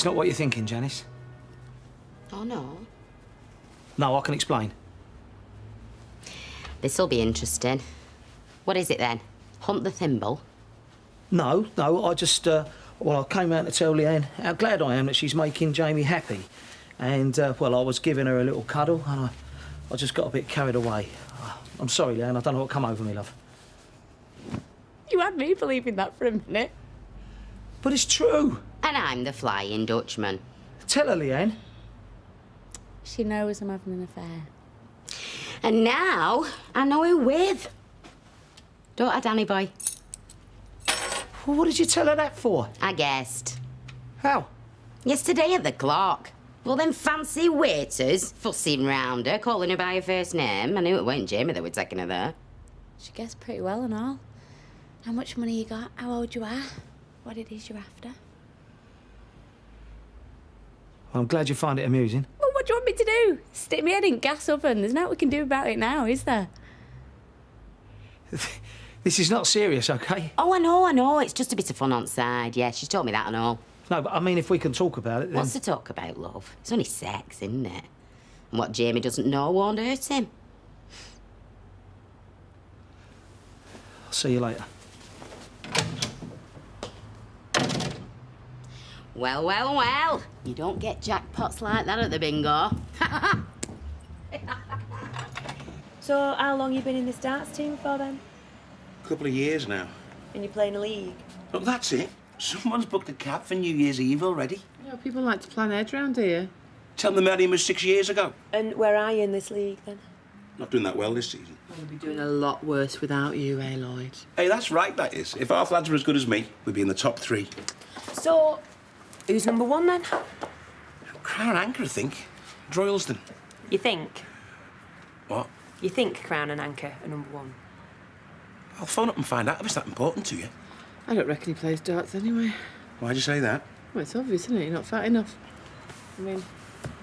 It's not what you're thinking, Janice. Oh, no? No, I can explain. This'll be interesting. What is it, then? Hunt the thimble? No, I just, well, I came out to tell Leanne how glad I am that she's making Jamie happy. And, well, I was giving her a little cuddle, and I just got a bit carried away. I'm sorry, Leanne, I don't know what come over me, love. You had me believing that for a minute. But it's true. And I'm the Flying Dutchman. Tell her, Leanne. She knows I'm having an affair. And now I know who with. Don't I, Danny boy? Well, what did you tell her that for? I guessed. How? Yesterday at the clock. Well, them fancy waiters fussing round her, calling her by her first name. I knew it weren't Jamie that were taking her there. She guessed pretty well and all. How much money you got, how old you are, what it is you're after. Well, I'm glad you find it amusing. Well, what do you want me to do? Stick my head in gas oven? There's nothing we can do about it now, is there? This is not serious, OK? Oh, I know. It's just a bit of fun on side. Yeah, she's told me that and all. No, but I mean, if we can talk about it, then... What's to talk about, love? It's only sex, isn't it? And what Jamie doesn't know won't hurt him. I'll see you later. Well. You don't get jackpots like that at the bingo. So, how long you been in this darts team for, then? A couple of years now. And you're playing a league? Look, that's it. Someone's booked a cab for New Year's Eve already. Yeah, people like to plan ahead round here. Tell them Marion was 6 years ago. And where are you in this league, then? Not doing that well this season. We'll be doing a lot worse without you, eh, Lloyd? Hey, that's right, that is. If half lads were as good as me, we'd be in the top 3. So, who's number 1, then? Crown Anchor, I think. Droylsden. You think? What? You think Crown and Anchor are number 1? I'll phone up and find out if it's that important to you. I don't reckon he plays darts anyway. Why'd you say that? Well, it's obvious, isn't it? You're not fat enough. I mean,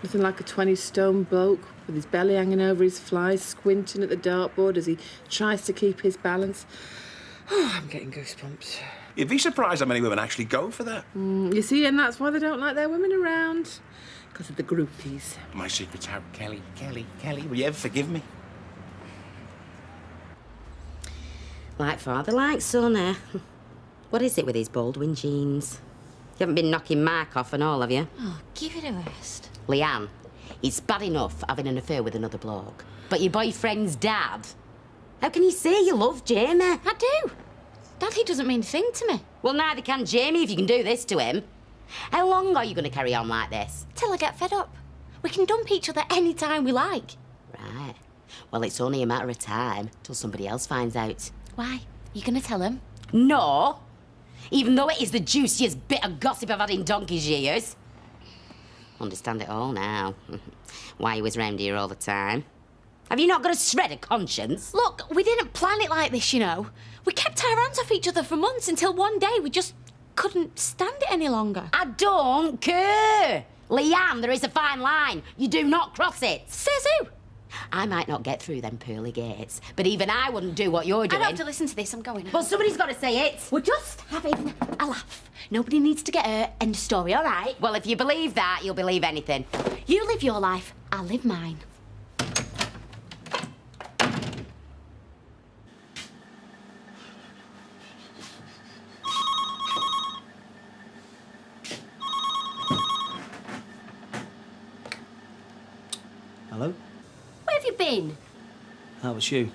nothing like a 20-stone bloke with his belly hanging over his flies, squinting at the dartboard as he tries to keep his balance. Oh, I'm getting goosebumps. You'd be surprised how many women actually go for that. You see, and that's why they don't like their women around. Because of the groupies. My secret's Harry. Kelly, will you ever forgive me? Like father, like son, eh? What is it with these Baldwin jeans? You haven't been knocking Mark off and all, have you? Oh, give it a rest. Leanne, it's bad enough having an affair with another bloke. But your boyfriend's dad? How can you say you love Jamie? I do. Daddy doesn't mean a thing to me. Well, neither can Jamie if you can do this to him. How long are you going to carry on like this? Till I get fed up. We can dump each other any time we like. Right. Well, it's only a matter of time till somebody else finds out. Why? You gonna tell him? No. Even though it is the juiciest bit of gossip I've had in donkey's years. Understand it all now. Why he was round here all the time. Have you not got a shred of conscience? Look, we didn't plan it like this, you know. We kept our hands off each other for months until one day we just couldn't stand it any longer. I don't care. Leanne, there is a fine line. You do not cross it. Says who? I might not get through them pearly gates, but even I wouldn't do what you're doing. I don't have to listen to this, I'm going. Well, somebody's got to say it. We're just having a laugh. Nobody needs to get hurt. End of story, all right? Well, if you believe that, you'll believe anything. You live your life, I'll live mine. Hello? Where have you been? That was you.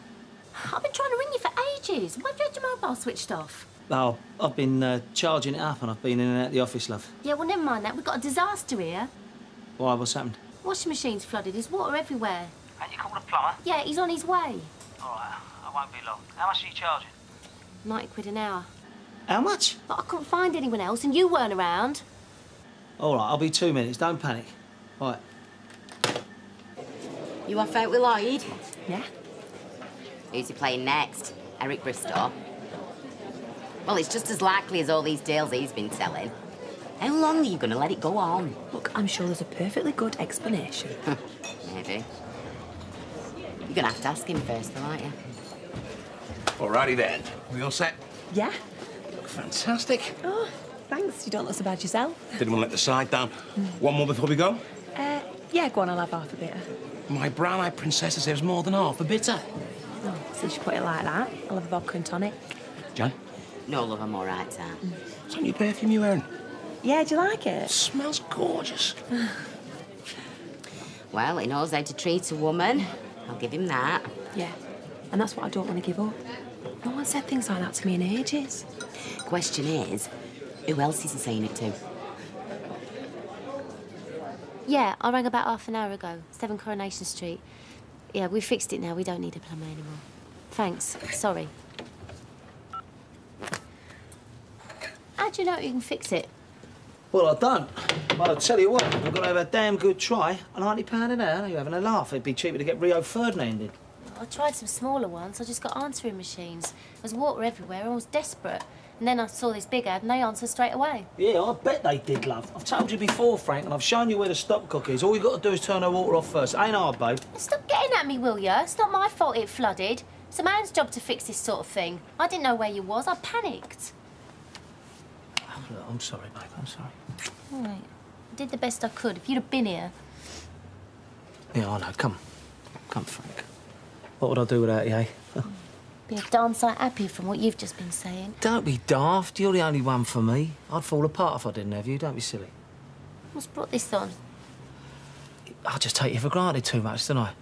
I've been trying to ring you for ages. Why have you had your mobile switched off? Oh, I've been charging it up and I've been in and out the office, love. Yeah, well, never mind that. We've got a disaster here. Why, what's happened? Washing machine's flooded. There's water everywhere. And you called a plumber? Yeah, he's on his way. All right, I won't be long. How much are you charging? 90 quid an hour. How much? But I couldn't find anyone else and you weren't around. All right, I'll be 2 minutes. Don't panic. All right. You off out with Lloyd? Yeah. Who's he playing next? Eric Bristow? Well, it's just as likely as all these deals he's been selling. How long are you going to let it go on? Look, I'm sure there's a perfectly good explanation. Maybe. You're going to have to ask him first, though, aren't you? Alrighty then. We all set? Yeah? Fantastic. Oh, Thanks, you don't look so bad yourself. Didn't want to let the side down. One more before we go? Yeah, go on, I'll have half a bitter. My brown-eyed princess deserves more than half a bitter. Oh, since you put it like that, I'll have a vodka and tonic. Jan? No, love, I'm all right, Sam. Is that new perfume you're wearing? Yeah, do you like it? Smells gorgeous. Well, he knows how to treat a woman. I'll give him that. Yeah, and that's what I don't want to give up. No one said things like that to me in ages. Question is, who else is he saying it to? Yeah, I rang about half an hour ago. 7 Coronation Street. Yeah, we fixed it now. We don't need a plumber anymore. Thanks. Sorry. How do you know you can fix it? Well, I don't. But I'll tell you what, I've got to have a damn good try. £90 an hour, you're having a laugh. It'd be cheaper to get Rio Ferdinand in. I tried some smaller ones. I just got answering machines. There was water everywhere. I was desperate. And then I saw this big ad and they answered straight away. Yeah, I bet they did, love. I've told you before, Frank, and I've shown you where the stopcock is. All you've got to do is turn the water off first. Ain't hard, babe. Stop getting at me, will ya? It's not my fault it flooded. It's a man's job to fix this sort of thing. I didn't know where you was. I panicked. Oh, look, I'm sorry, babe. I'm sorry. All right. I did the best I could. If you'd have been here... Yeah, I know. Come. Come, Frank. What would I do without you, eh? Be a darn sight happy from what you've just been saying. Don't be daft. You're the only one for me. I'd fall apart if I didn't have you. Don't be silly. What's brought this on? I just take you for granted too much, don't I?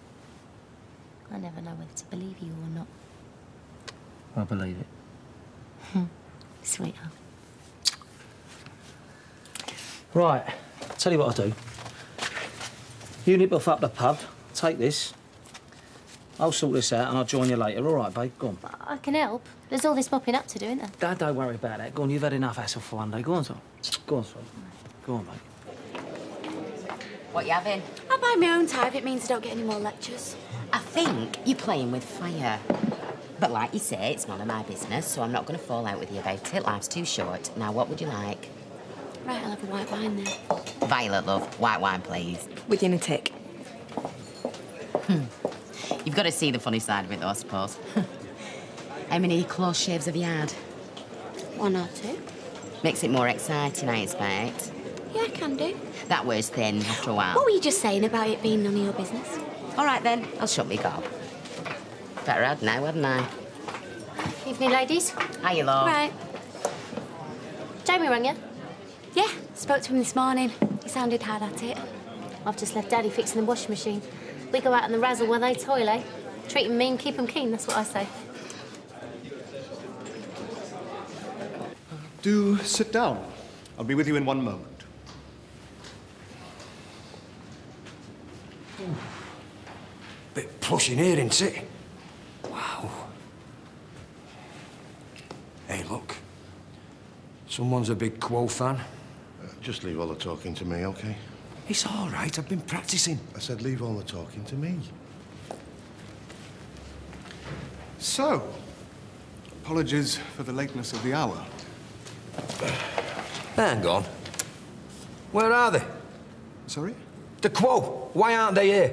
I never know whether to believe you or not. I believe it. Sweetheart. Right. Tell you what I'll do. You nip off up the pub. Take this. I'll sort this out and I'll join you later. All right, babe? Go on. I can help. There's all this mopping up to do, isn't there? Don't worry about that. Go on, you've had enough hassle for one day. Go on, son. Go on, son. Go on, mate. What you having? I buy my own tie if it means I don't get any more lectures. I think you're playing with fire. But like you say, it's none of my business, so I'm not going to fall out with you about it. Life's too short. Now, what would you like? Right, I'll have a white wine then. Violet, love. White wine, please. With you in a tick. You've got to see the funny side of it, though, I suppose. How many close shaves have you had? 1 or 2. Makes it more exciting, I expect. Yeah, I can do. That wears thin after a while. What were you just saying about it being none of your business? All right, then. I'll shut me gob. Better had now, hadn't I? Evening, ladies. Hiya, love. Right. Jamie rang you? Yeah, spoke to him this morning. He sounded hard at it. I've just left Daddy fixing the washing machine. We go out in the razzle when they toil, eh? Treat 'em mean, keep 'em keen, that's what I say. Do sit down. I'll be with you in 1 moment. Bit plush in here, isn't it? Wow. Hey, look. Someone's a big Quo fan. Just leave all the talking to me, OK? It's all right, I've been practicing. I said leave all the talking to me. So, apologies for the lateness of the hour. Hang on. Where are they? Sorry? The Quo. Why aren't they here?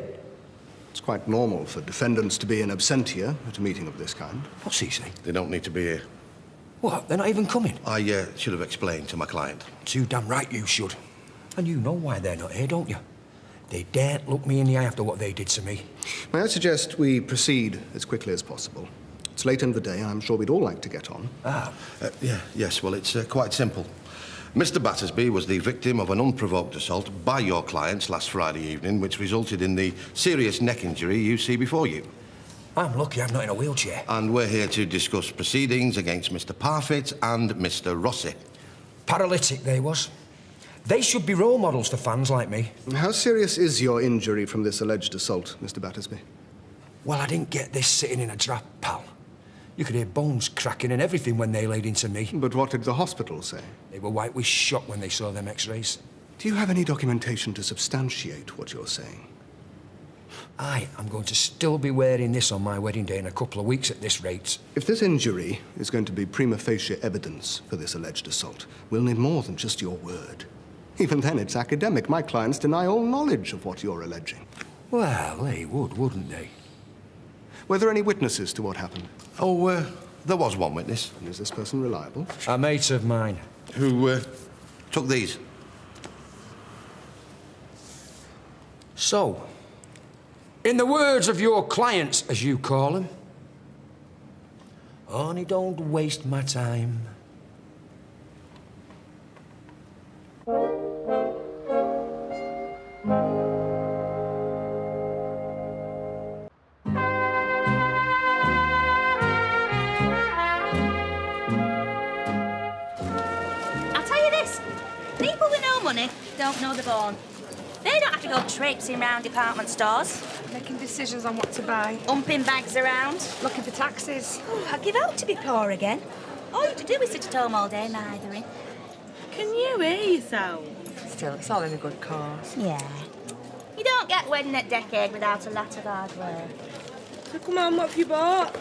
It's quite normal for defendants to be in absentia at a meeting of this kind. What's he saying? They don't need to be here. What? They're not even coming? I should have explained to my client. Too damn right you should. And you know why they're not here, don't you? They daren't look me in the eye after what they did to me. May I suggest we proceed as quickly as possible? It's late in the day, and I'm sure we'd all like to get on. Yes, well, it's quite simple. Mr. Battersby was the victim of an unprovoked assault by your clients last Friday evening, which resulted in the serious neck injury you see before you. I'm lucky I'm not in a wheelchair. And we're here to discuss proceedings against Mr. Parfitt and Mr. Rossi. Paralytic they was. They should be role models for fans like me. How serious is your injury from this alleged assault, Mr. Battersby? Well, I didn't get this sitting in a trap, pal. You could hear bones cracking and everything when they laid into me. But what did the hospital say? They were white with shock when they saw them x-rays. Do you have any documentation to substantiate what you're saying? I am going to still be wearing this on my wedding day in a couple of weeks at this rate. If this injury is going to be prima facie evidence for this alleged assault, we'll need more than just your word. Even then, it's academic. My clients deny all knowledge of what you're alleging. Well, they would, wouldn't they? Were there any witnesses to what happened? Oh, there was one witness. And is this person reliable? A mate of mine. Who Took these. So, in the words of your clients, as you call them, only don't waste my time. I'll tell you this, people with no money don't know the born. They don't have to go traipsing around department stores. Making decisions on what to buy. Umping bags around. Looking for taxis. Oh, I'd give out to be poor again. All you have to do is sit at home all day mithering. Can you hear yourself? Still, it's all in a good cause. Yeah. You don't get wedding at Decade without a lot of hard work. So come on, what have you bought?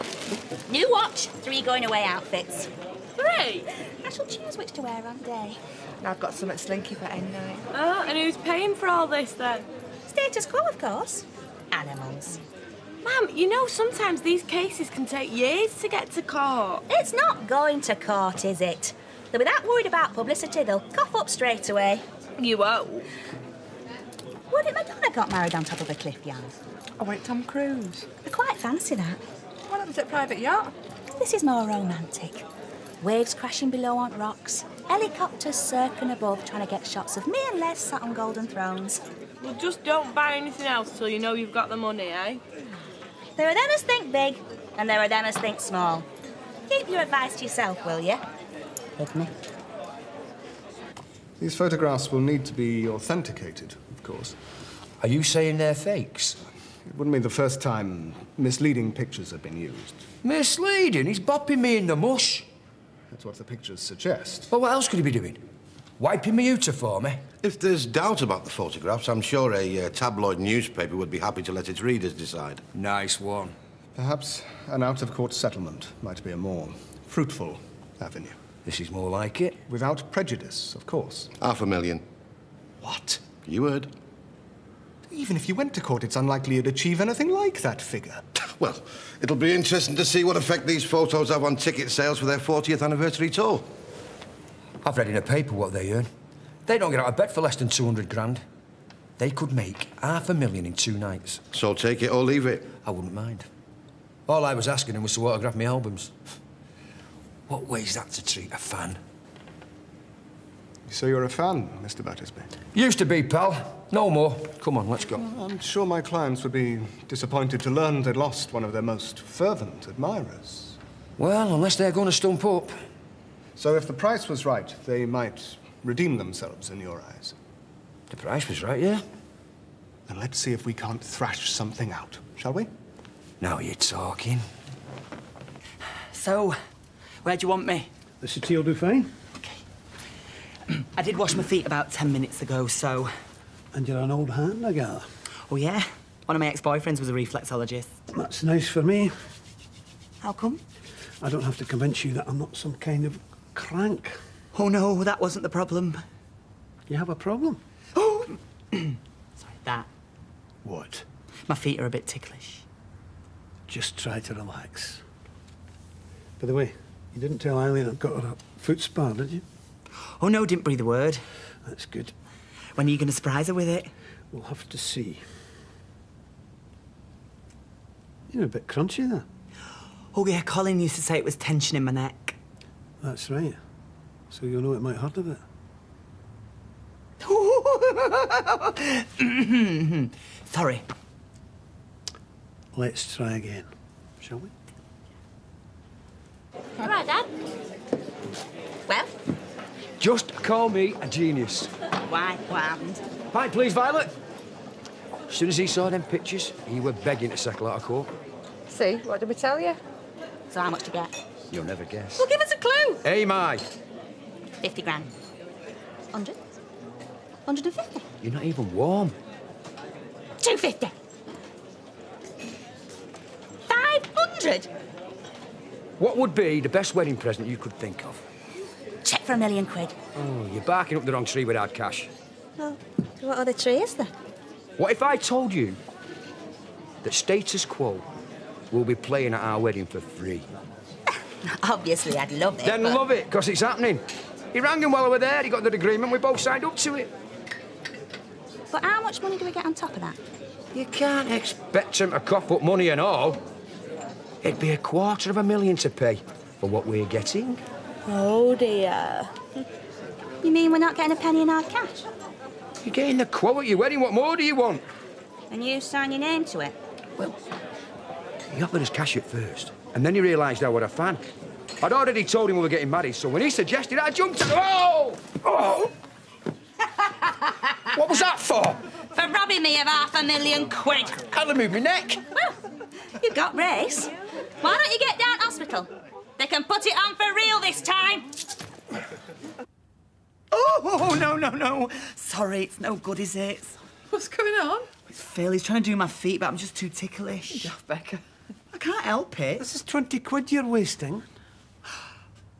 New watch, 3 going-away outfits. 3? I shall choose which to wear on day. And I've got something slinky for end night. Oh, and who's paying for all this then? Status quo, of course. Animals. Ma'am, you know sometimes these cases can take years to get to court. It's not going to court, is it? They'll be that worried about publicity, they'll cough up straight away. You won't. Would it Madonna got married on top of a cliff, Jan? I went Tom Cruise. I quite fancy that. What happens at private yacht? This is more romantic. Waves crashing below on rocks, helicopters circling above trying to get shots of me and Les sat on golden thrones. Well, just don't buy anything else till you know you've got the money, eh? There are them as think big, and there are them as think small. Keep your advice to yourself, will you? With me. These photographs will need to be authenticated, of course. Are you saying they're fakes? It wouldn't be the first time misleading pictures have been used. Misleading? He's bopping me in the mush. That's what the pictures suggest. Well, what else could he be doing? Wiping me out for me? If there's doubt about the photographs, I'm sure a tabloid newspaper would be happy to let its readers decide. Nice one. Perhaps an out-of-court settlement might be a more fruitful avenue. This is more like it. Without prejudice, of course. $500,000. What? You heard. Even if you went to court, it's unlikely you'd achieve anything like that figure. Well, it'll be interesting to see what effect these photos have on ticket sales for their 40th anniversary tour. I've read in the paper what they earn. They don't get out of bed for less than 200 grand. They could make $500,000 in 2 nights. So take it or leave it. I wouldn't mind. All I was asking him was to autograph my albums. What way's that to treat a fan? So you're a fan, Mr. Battersby? Used to be, pal. No more. Come on, let's go. Well, I'm sure my clients would be disappointed to learn they'd lost one of their most fervent admirers. Well, unless they're going to stump up. So if the price was right, they might redeem themselves in your eyes. The price was right, yeah. Then let's see if we can't thrash something out, shall we? Now you're talking. So, where do you want me? The Cité du Fine. Okay. I did wash my feet about 10 minutes ago, so... And you're an old hand, I gather. Oh, yeah? One of my ex-boyfriends was a reflexologist. That's nice for me. How come? I don't have to convince you that I'm not some kind of crank. Oh, no, that wasn't the problem. You have a problem? Oh! Sorry, that. What? My feet are a bit ticklish. Just try to relax. By the way, you didn't tell Eileen I've got her a foot spa, did you? Oh, no, didn't breathe a word. That's good. When are you going to surprise her with it? We'll have to see. You're a bit crunchy there. Oh, yeah, Colin used to say it was tension in my neck. That's right. So you'll know it might hurt a bit. Sorry. Let's try again, shall we? All right, Dad. Well? Just call me a genius. Why? What happened? Pint, please, Violet. As soon as he saw them pictures, he were begging to settle out of court. See, what did we tell you? So how much to get? You'll never guess. Well, give us a clue. Hey, my. 50 grand. 100? 150? You're not even warm. 250. 500? What would be the best wedding present you could think of? Check for £1 million. Oh, you're barking up the wrong tree without cash. Well, what other tree is there? What if I told you that Status Quo will be playing at our wedding for free? Obviously, I'd love it. Then but... love it, because it's happening. He rang him while we were there. He got the agreement. We both signed up to it. But how much money do we get on top of that? You can't expect him to cough up money and all. It'd be $250,000 to pay for what we're getting. Oh, dear. You mean we're not getting a penny in hard cash? You're getting the quality wedding. What more do you want? And you sign your name to it? Well, he offered us cash at first, and then he realised I was a fan. I'd already told him we were getting married, so when he suggested, I jumped at... Oh! Oh! What was that for? For robbing me of £500,000. I'll move my neck. Well, you've got race. Why don't you get down to hospital? They can put it on for real this time. Oh, no. Sorry, it's no good, is it? What's going on? It's Phil. He's trying to do my feet, but I'm just too ticklish. Daft Becca. I can't help it. This is 20 quid you're wasting.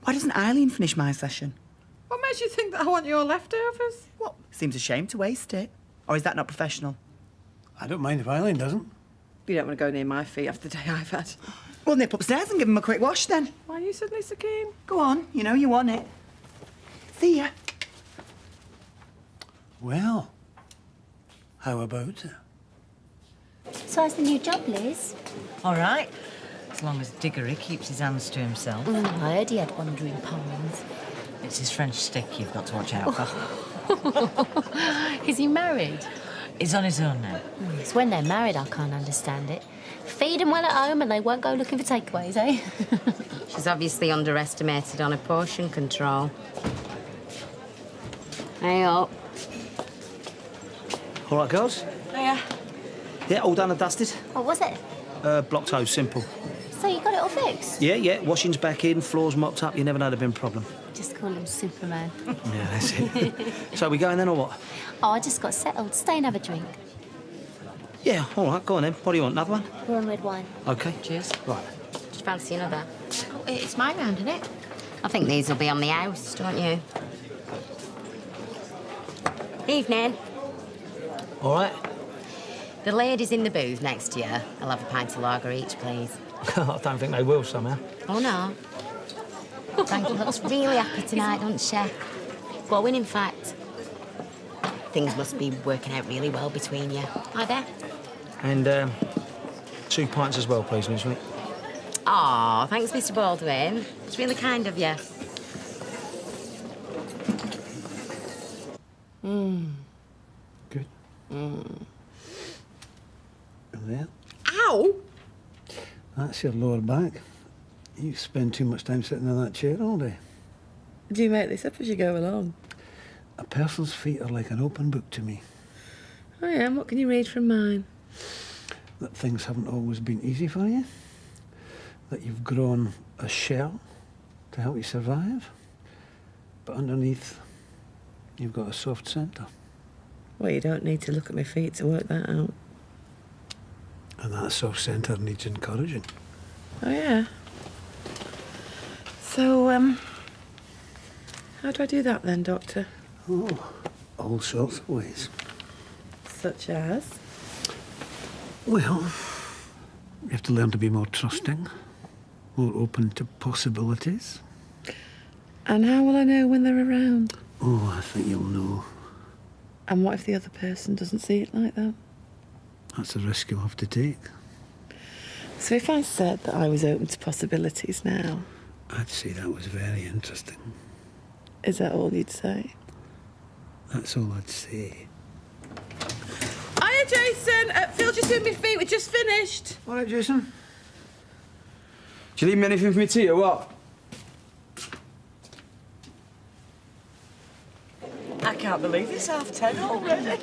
Why doesn't Eileen finish my session? What makes you think that I want your leftovers? What? Seems a shame to waste it. Or is that not professional? I don't mind if Eileen doesn't. You don't want to go near my feet after the day I've had. Well, nip upstairs and give him a quick wash, then. Why are you suddenly so keen? Go on. You know you want it. See ya. Well, how about it? So how's the new job, Liz? All right. As long as Diggory keeps his hands to himself. I heard he had wandering palms. It's his French stick you've got to watch out for. Is he married? He's on his own now. It's when they're married I can't understand it. Feed them well at home and they won't go looking for takeaways, eh? She's obviously underestimated on her portion control. Hey up. All right, girls? Hiya. Yeah, all done and dusted. What was it? Block toe, simple. So you got it all fixed? Yeah, washing's back in, floors mopped up, you never know there'd been a problem. Just call him Superman. Yeah, that's it. So we going then or what? Oh, I just got settled. Stay and have a drink. Yeah, all right, go on then. What do you want, another one? We're on red wine. OK. Cheers. Right. Do you fancy another? Oh, it's my round, isn't it? I think these will be on the house, don't you? Evening. All right. The ladies in the booth next to you, I'll have a pint of lager each, please. I don't think they will somehow. Oh, no. Frankie looks really happy tonight, doesn't she? Going, in fact. Things must be working out really well between you. Hi there. And 2 pints as well, please, Miss Sweet. Aw, thanks, Mr. Baldwin. It's really kind of you. Good. There. Ow! That's your lower back. You spend too much time sitting in that chair all day. Do you make this up as you go along? A person's feet are like an open book to me. I am. What can you read from mine? That things haven't always been easy for you. That you've grown a shell to help you survive. But underneath, you've got a soft centre. Well, you don't need to look at my feet to work that out. And that soft centre needs encouraging. Oh, yeah. So, how do I do that then, Doctor? Oh, all sorts of ways. Such as? Well, you have to learn to be more trusting, more open to possibilities. And how will I know when they're around? Oh, I think you'll know. And what if the other person doesn't see it like that? That's a risk you'll have to take. So if I said that I was open to possibilities now... I'd say that was very interesting. Is that all you'd say? That's all I'd say. Hiya, Jason! Phil just in my feet. We just finished. All right, Jason. Do you need me anything for me tea or what? I can't believe it's 10:30 already.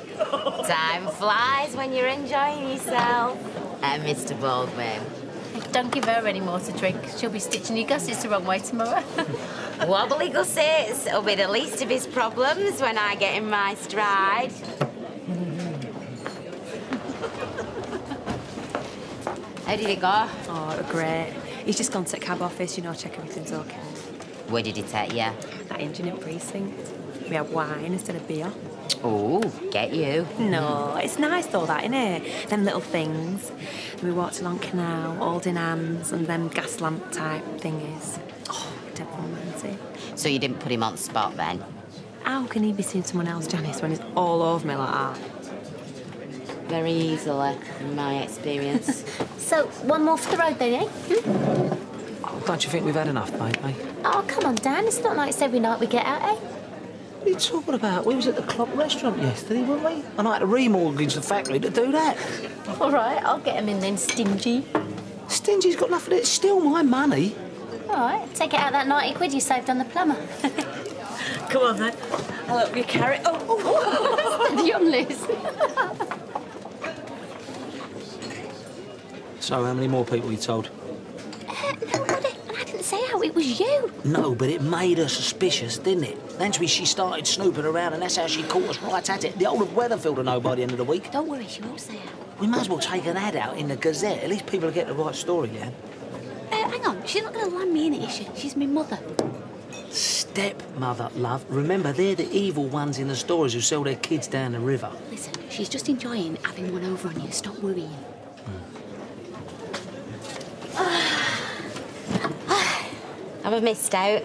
Time flies when you're enjoying yourself. And Mr. Baldwin. Don't give her any more to drink. She'll be stitching your gussets the wrong way tomorrow. Wobbly gussets will be the least of his problems when I get in my stride. How did it go? Oh, great. He's just gone to the cab office, check everything's OK. Where did he take you? That engineering precinct. We had wine instead of beer. Oh, get you. No, it's nice though, that, innit? Them little things. And we walked along canal, holding hands, and them gas lamp type thingies. Oh, dead romantic. So you didn't put him on the spot then? How can he be seeing someone else, Janice, when he's all over me like that? Very easily, in my experience. So, one more for the road then, eh? Oh, don't you think we've had enough, mate, eh? Oh, come on, Dan. It's not like it's every night we get out, eh? What are you talking about? We was at the club restaurant yesterday, weren't we? And I had to remortgage the factory to do that. All right, I'll get him in then, Stingy. Stingy's got nothing. It's still my money. All right, take it out that 90 quid you saved on the plumber. Come on, then. I'll help you carry... The young Liz. So, how many more people you told? Nobody. And I didn't say how it was you. No, but it made her suspicious, didn't it? Then she started snooping around, and that's how she caught us right at it. The whole of Weatherfield will know by the end of the week. Don't worry, she won't say how. We might as well take an ad out in the Gazette. At least people will get the right story, Leanne. Hang on, she's not going to land me in it, is she? She's my mother. Stepmother, love. Remember, they're the evil ones in the stores who sell their kids down the river. Listen, she's just enjoying having one over on you. Stop worrying. Have I missed out?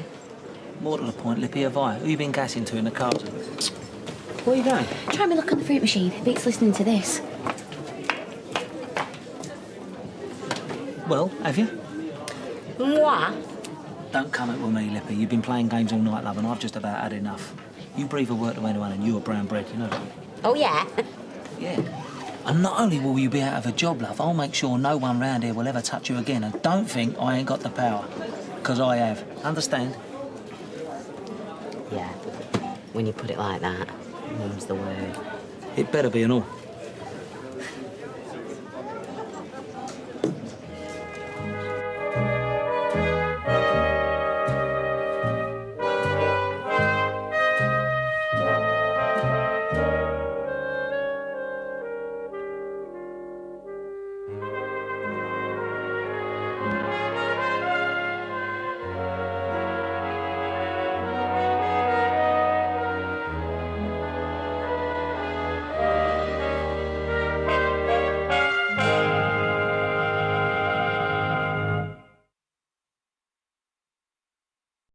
More to the point, Lippy, have I? Who you been gassing to in the car? Where are you going? Try me luck on the fruit machine. Beats listening to this. Well, have you? Moi? Don't come it with me, Lippy. You've been playing games all night, love, and I've just about had enough. You breathe a word to anyone and you're brown bread, you know that? Oh, yeah? Yeah. And not only will you be out of a job, love, I'll make sure no one round here will ever touch you again. And don't think I ain't got the power. Because I have. Understand? Yeah. When you put it like that, mum's the word. It better be and all.